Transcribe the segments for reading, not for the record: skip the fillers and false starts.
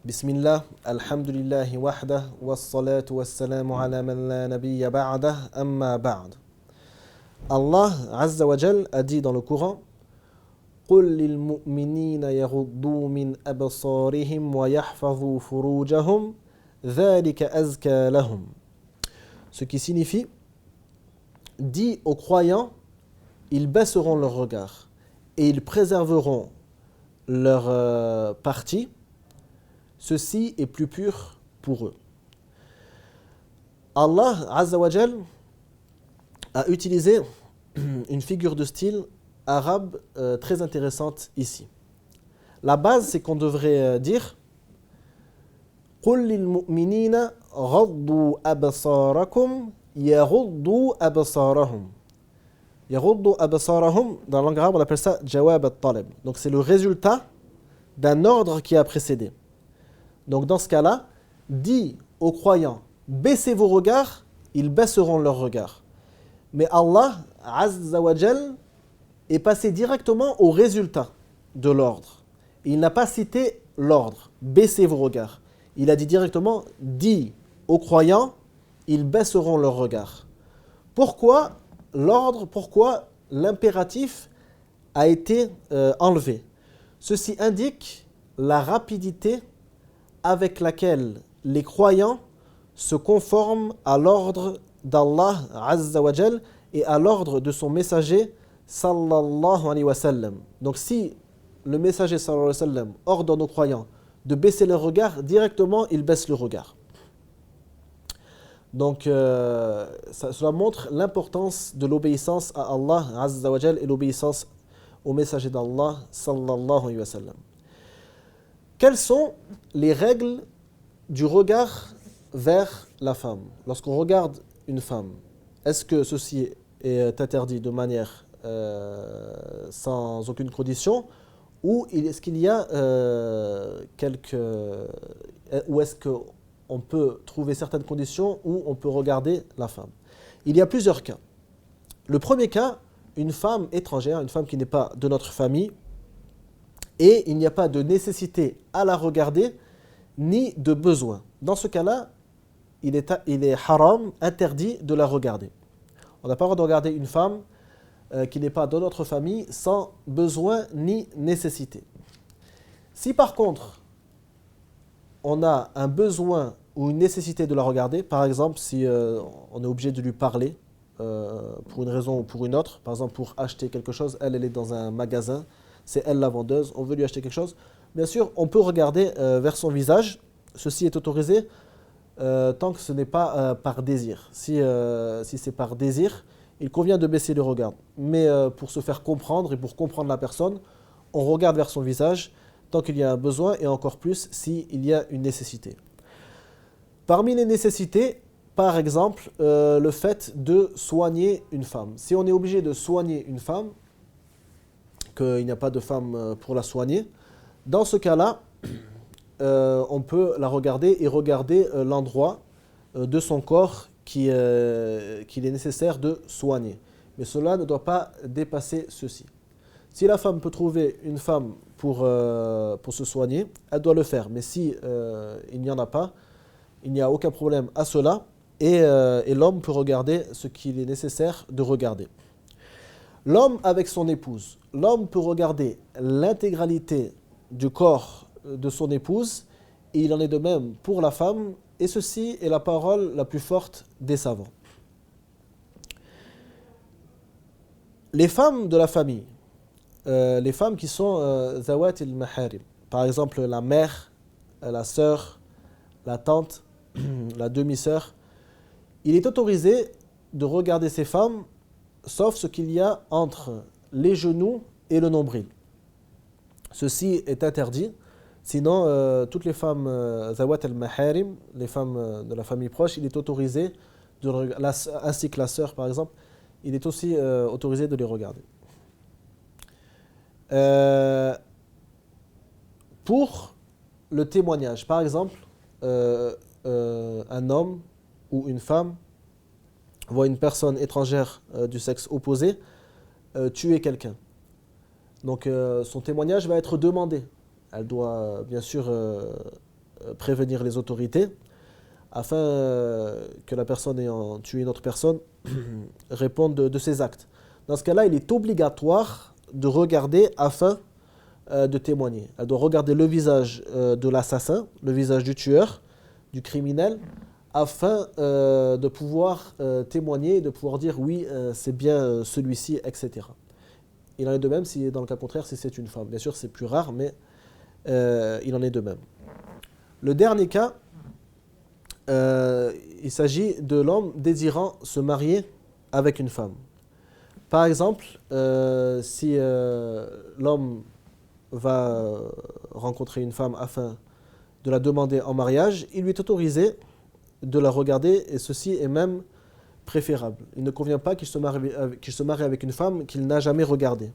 Bismillah, alhamdulillahi wahdah, wassalatu wassalamu ala man la nabiyya ba'dah, amma ba'd. Allah Azza wa Jal a dit dans le Coran: قُل لِّلْمُؤْمِنِينَ يَغُضُّوا مِنْ أَبْصَارِهِمْ وَيَحْفَظُوا فُرُوجَهُمْ ذَلِكَ أَزْكَى لَهُمْ. Ce qui signifie: dis aux croyants, ils baisseront leur regard et ils préserveront leur partie. Ceci est plus pur pour eux. Allah Azza wa Jal a utilisé une figure de style arabe très intéressante ici. La base, c'est qu'on devrait dire قُلْ لِلْمُؤْمِنِينَ غَضُّوا أَبْصَارَكُمْ يَغُضُّوا أَبْصَارَهُمْ. يَغُضُّوا أَبْصَارَهُم, dans la langue arabe, on appelle ça jawab al-talab. Donc c'est le résultat d'un ordre qui a précédé. Donc dans ce cas-là, dis aux croyants, baissez vos regards, ils baisseront leurs regards. Mais Allah Azza wa Jal est passé directement au résultat de l'ordre. Il n'a pas cité l'ordre, baissez vos regards. Il a dit directement, dis aux croyants, ils baisseront leurs regards. Pourquoi l'ordre, pourquoi l'impératif a été enlevé? Ceci indique la rapidité avec laquelle les croyants se conforment à l'ordre d'Allah Azza wa Jal et à l'ordre de son messager sallallahu alayhi wa sallam. Donc si le messager sallallahu alayhi wa sallam ordonne aux croyants de baisser leur regard, directement ils baissent le regard. Donc cela montre l'importance de l'obéissance à Allah Azza wa Jal et l'obéissance au messager d'Allah sallallahu alayhi wa sallam. Quelles sont les règles du regard vers la femme? Lorsqu'on regarde une femme, est-ce que ceci est interdit de manière sans aucune condition, ou est-ce qu'il y a ou est-ce qu'on peut trouver certaines conditions où on peut regarder la femme? Il y a plusieurs cas. Le premier cas, une femme étrangère, une femme qui n'est pas de notre famille, et il n'y a pas de nécessité à la regarder, ni de besoin. Dans ce cas-là, il est haram, interdit de la regarder. On n'a pas le droit de regarder une femme qui n'est pas de notre famille sans besoin ni nécessité. Si par contre, on a un besoin ou une nécessité de la regarder, par exemple si on est obligé de lui parler pour une raison ou pour une autre, par exemple pour acheter quelque chose, elle est dans un magasin, c'est elle la vendeuse, on veut lui acheter quelque chose, bien sûr on peut regarder vers son visage, ceci est autorisé tant que ce n'est pas par désir. Si c'est par désir, il convient de baisser le regard. Mais pour se faire comprendre et pour comprendre la personne, on regarde vers son visage tant qu'il y a un besoin et encore plus s'il y a une nécessité. Parmi les nécessités, par exemple, le fait de soigner une femme. Si on est obligé de soigner une femme, qu'il n'y a pas de femme pour la soigner, dans ce cas-là, on peut la regarder et regarder l'endroit de son corps qu'il est nécessaire de soigner. Mais cela ne doit pas dépasser ceci. Si la femme peut trouver une femme pour se soigner, elle doit le faire. Mais si il n'y en a pas, il n'y a aucun problème à cela et l'homme peut regarder ce qu'il est nécessaire de regarder. L'homme avec son épouse, l'homme peut regarder l'intégralité du corps de son épouse et il en est de même pour la femme et ceci est la parole la plus forte des savants. Les femmes de la famille, les femmes qui sont zawat al-maharim, par exemple la mère, la sœur, la tante, la demi-sœur, il est autorisé de regarder ces femmes sauf ce qu'il y a entre les genoux et le nombril. Ceci est interdit, sinon toutes les femmes zawat al-maharim, les femmes de la famille proche, il est autorisé, ainsi que la sœur par exemple, il est aussi autorisé de les regarder. Pour le témoignage, par exemple, un homme ou une femme voit une personne étrangère du sexe opposé tuer quelqu'un. Donc son témoignage va être demandé. Elle doit bien sûr prévenir les autorités afin que la personne ayant tué une autre personne réponde de ses actes. Dans ce cas-là, il est obligatoire de regarder afin de témoigner. Elle doit regarder le visage de l'assassin, le visage du tueur, du criminel, afin de pouvoir témoigner, de pouvoir dire oui, c'est bien celui-ci, etc. Il en est de même si, dans le cas contraire, si c'est une femme. Bien sûr, c'est plus rare, mais il en est de même. Le dernier cas, il s'agit de l'homme désirant se marier avec une femme. Par exemple, si l'homme va rencontrer une femme afin de la demander en mariage, il lui est autorisé de la regarder et ceci est même préférable. Il ne convient pas qu'il se marie avec une femme qu'il n'a jamais regardée.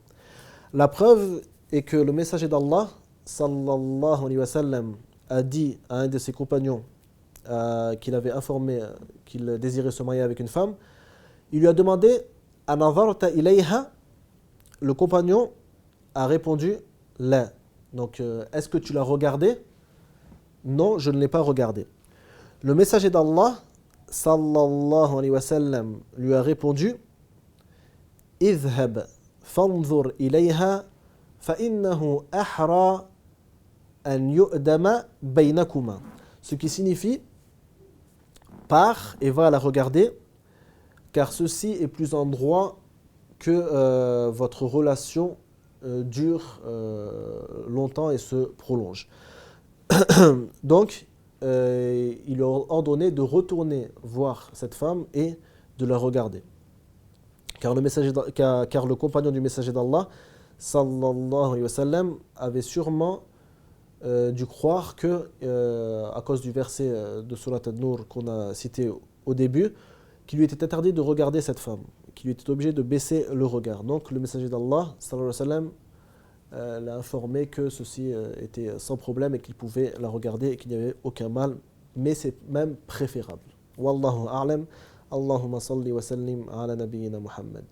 La preuve est que le messager d'Allah, sallallahu alayhi wa sallam, a dit à un de ses compagnons qu'il avait informé qu'il désirait se marier avec une femme, il lui a demandé « Anadharta ilayha » Le compagnon a répondu « La ». Donc, est-ce que tu l'as regardé ? Non, je ne l'ai pas regardé. Le messager d'Allah, sallallahu alayhi wa sallam, lui a répondu « Idhhab fanzur ilayha fa innahu ahra an yu'dama baynakuma » Ce qui signifie « Pars et va la regarder, car ceci est plus en droit que votre relation dure longtemps et se prolonge. » Donc, il lui a ordonné de retourner voir cette femme et de la regarder. Car le compagnon du messager d'Allah, sallallahu alayhi wa sallam, avait sûrement dû croire que, à cause du verset de Surat An-Nur qu'on a cité au début, qu'il lui était interdit de regarder cette femme, qu'il lui était obligé de baisser le regard. Donc le messager d'Allah, sallallahu alayhi wa sallam, l'a informé que ceci était sans problème et qu'il pouvait la regarder et qu'il n'y avait aucun mal, mais c'est même préférable. Wallahu a'lam. Allahumma salli wa sallim ala nabiyyina Muhammad.